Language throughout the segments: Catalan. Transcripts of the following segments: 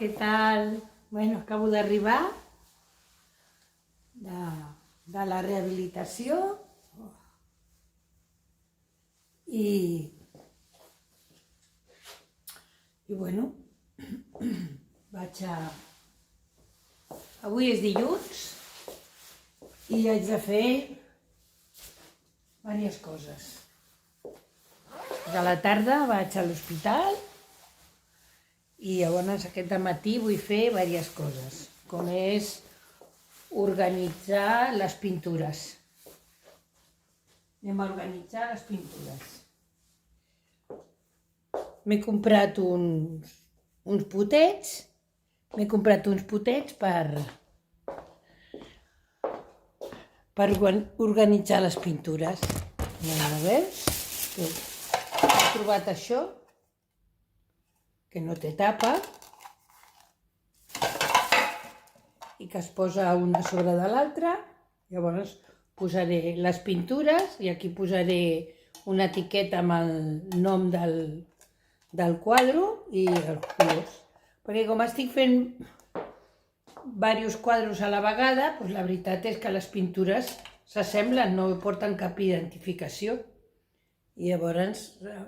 què tal? Bueno, acabo d'arribar de la rehabilitació i bueno, vaig a... Avui és dilluns i haig de fer diverses coses. A la tarda vaig a l'hospital i llavors aquest matí vull fer diverses coses, com és organitzar les pintures. Anem a organitzar les pintures. M'he comprat uns potets, per organitzar les pintures. A veure, he trobat això, que no té tapa, i que es posa una sobre de l'altra. Llavors posaré les pintures i aquí posaré una etiqueta amb el nom del quadre i els colors. Perquè com estic fent diversos quadres a la vegada, doncs la veritat és que les pintures s'assemblen, no porten cap identificació. I llavors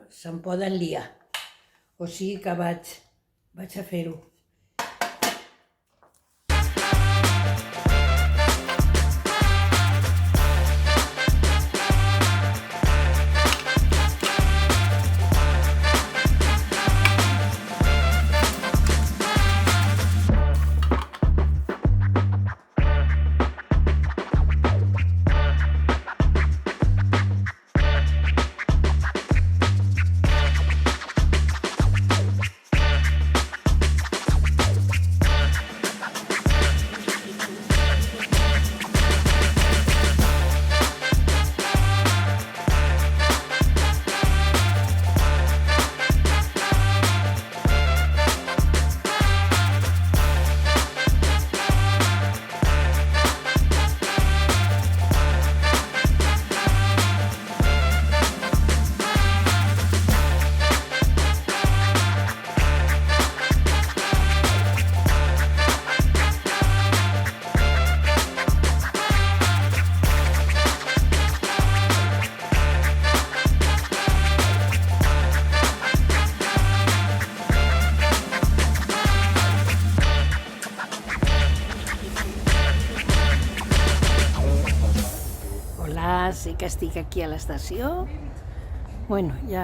se'n poden liar. O sigui que vaig a fer-ho. Sí que estic aquí a l'estació. Bueno, ja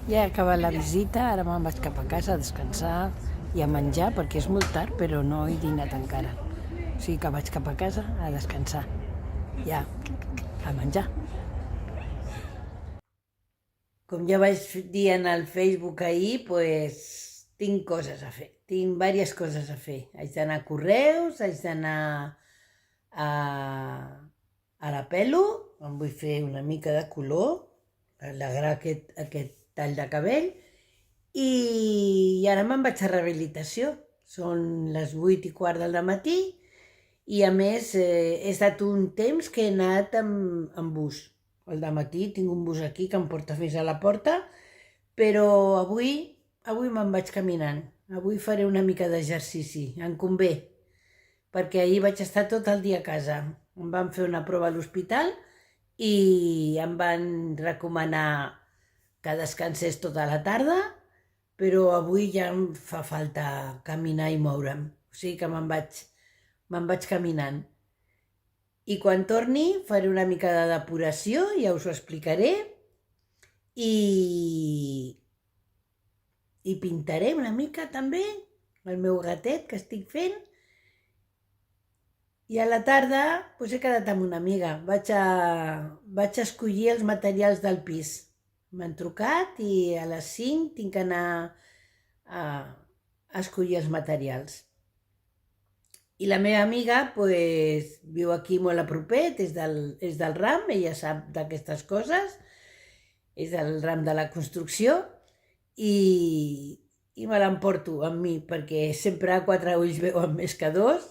he acabat la visita, ara me'n vaig cap a casa a descansar i a menjar, perquè és molt tard, però no he dinat encara. O sigui que vaig cap a casa a descansar, ja, a menjar. Com ja vaig dir en el Facebook ahir, doncs tinc coses a fer, tinc diverses coses a fer. Haig d'anar a correus, haig d'anar a la pelo, em vull fer una mica de color, alegrar aquest tall de cabell, i ara me'n vaig a rehabilitació. Són les 8:15 del matí i a més he estat un temps que he anat amb bus. Al matí tinc un bus aquí que em porta fins a la porta, però avui me'n vaig caminant. Avui faré una mica d'exercici, em convé, perquè ahir vaig estar tot el dia a casa. Em van fer una prova a l'hospital i em van recomanar que descansés tota la tarda, però avui ja em fa falta caminar i moure'm. O sigui que me'n vaig caminant. I quan torni faré una mica de depuració, ja us ho explicaré, i pintaré una mica també el meu gatet que estic fent. I a la tarda he quedat amb una amiga, vaig a escollir els materials del pis. M'han trucat i a les 5 tinc que anar a escollir els materials. I la meva amiga viu aquí molt a propet, és del ram, ella sap d'aquestes coses, és del ram de la construcció i me l'emporto amb mi, perquè sempre a 4 ulls veuen més que 2,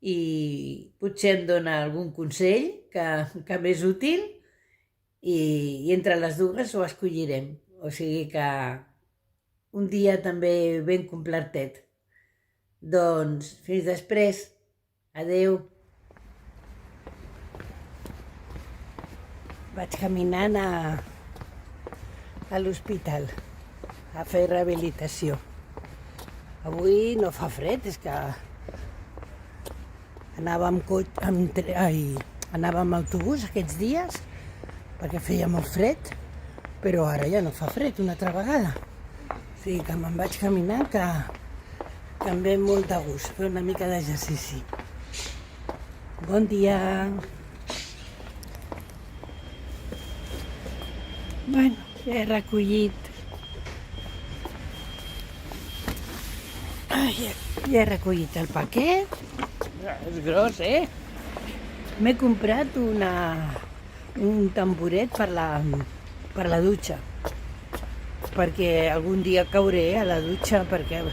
i potser em dona algun consell que m'és útil i entre les dues ho escollirem. O sigui que un dia també ben complertet. Doncs fins després. Adeu. Vaig caminant a l'hospital a fer rehabilitació. Avui no fa fred, és que anava anava amb autobús aquests dies perquè feia molt fred, però ara ja no fa fred una altra vegada. O sigui que me'n vaig caminar, que em ve molt de gust fer una mica d'exercici. Bon dia! Bueno, ja he recollit... Ja he recollit el paquet. És gros, eh? M'he comprat un tamboret per la dutxa, perquè algun dia cauré a la dutxa, perquè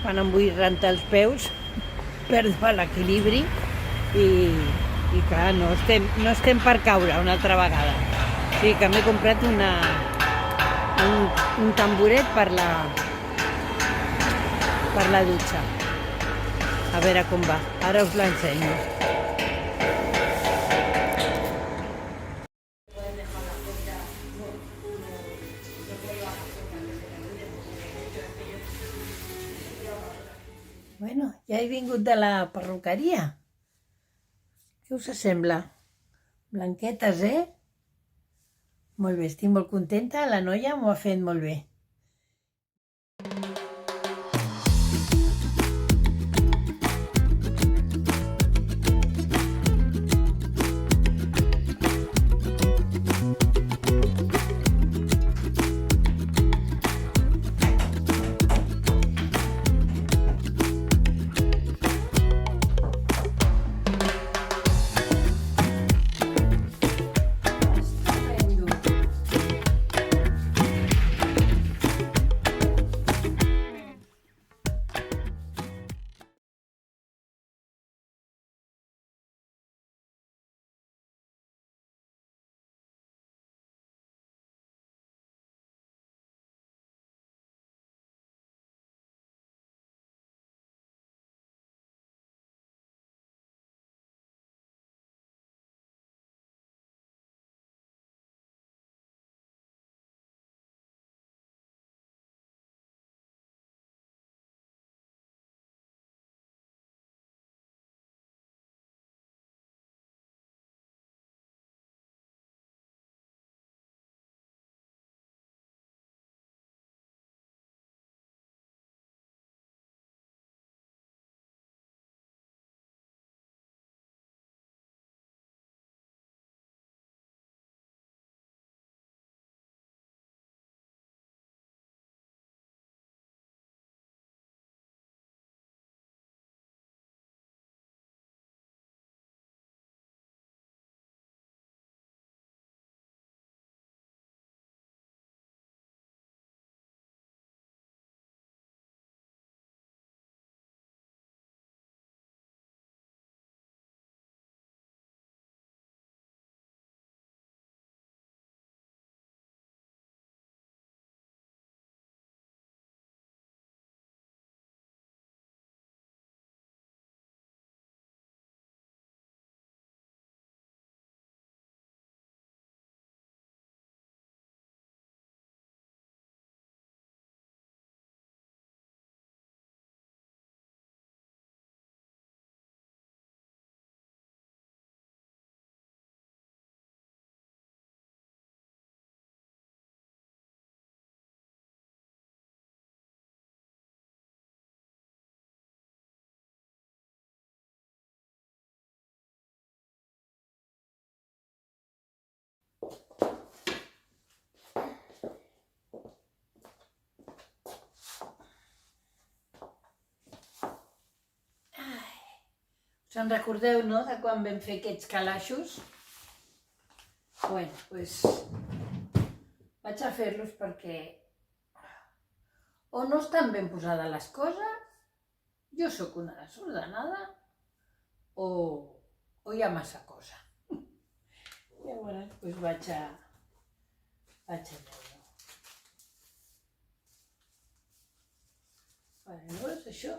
quan em vull rentar els peus perdo l'equilibri i clar, no estem per caure una altra vegada. O sigui que m'he comprat un tamboret per la dutxa. A veure com va, ara us l'ensenyo. Bueno, ja he vingut de la perruqueria. Què us sembla? Blanquetes, eh? Molt bé, estic molt contenta. La noia m'ho ha fet molt bé. Us en recordeu, no?, de quan vam fer aquests calaixos? Bueno, doncs vaig a fer-los perquè o no estan ben posades les coses, jo sóc una desordenada, o hi ha massa cosa. Llavors, doncs vaig a veure-ho. Llavors, això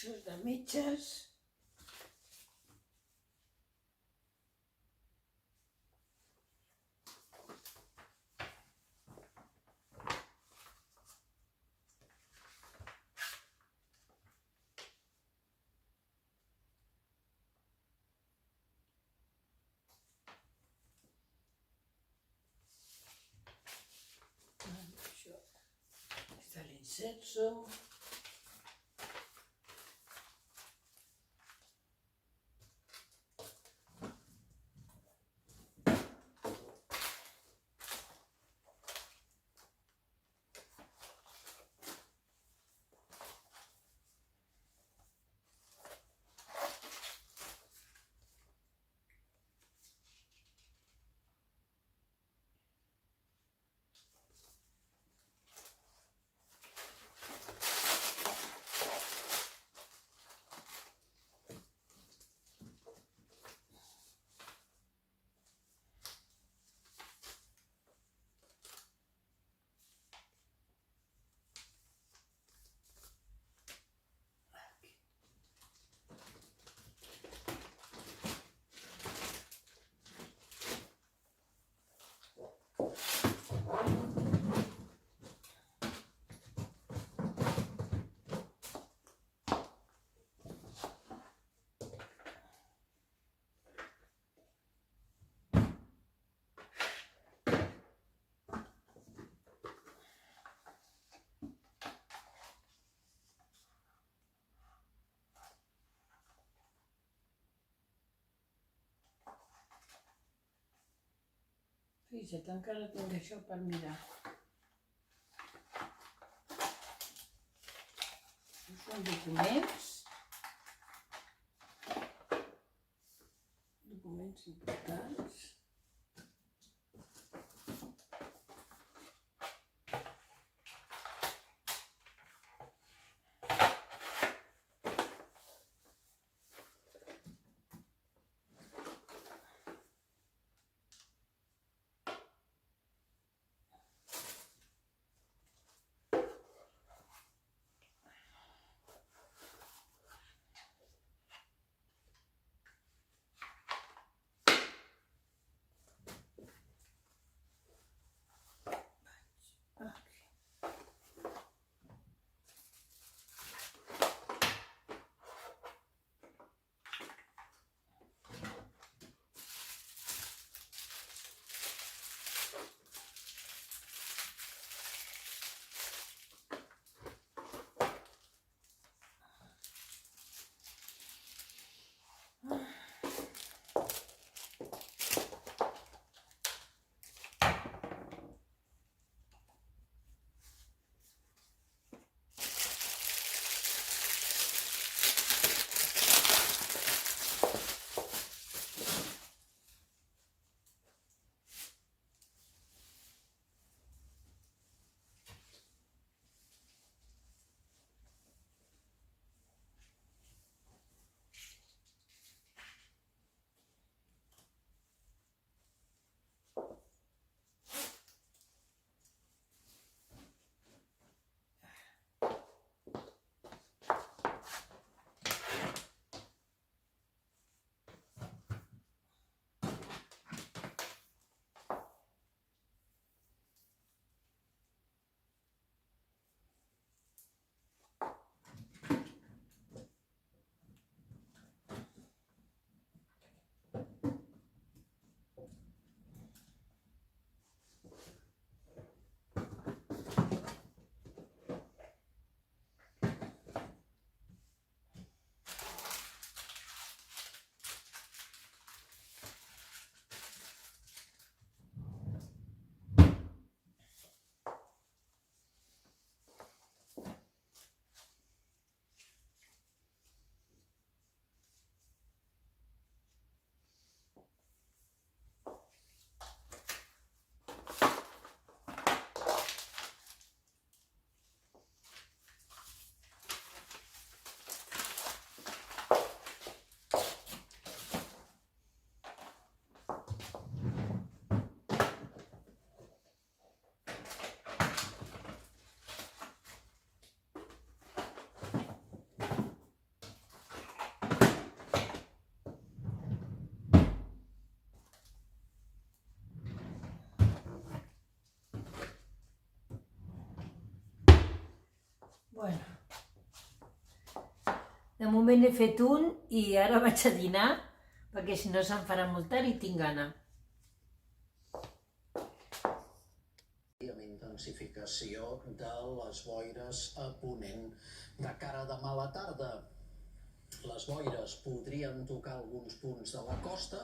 Això és de metges. Això és de l'incenso. Fixa't, encara tinc això per mirar. Són documents. Documents importants. Bueno, de moment he fet un i ara vaig a dinar, perquè si no se'm farà molt tard i tinc gana. Amb intensificació de les boires a ponent. De cara a demà a la tarda, les boires podrien tocar alguns punts de la costa,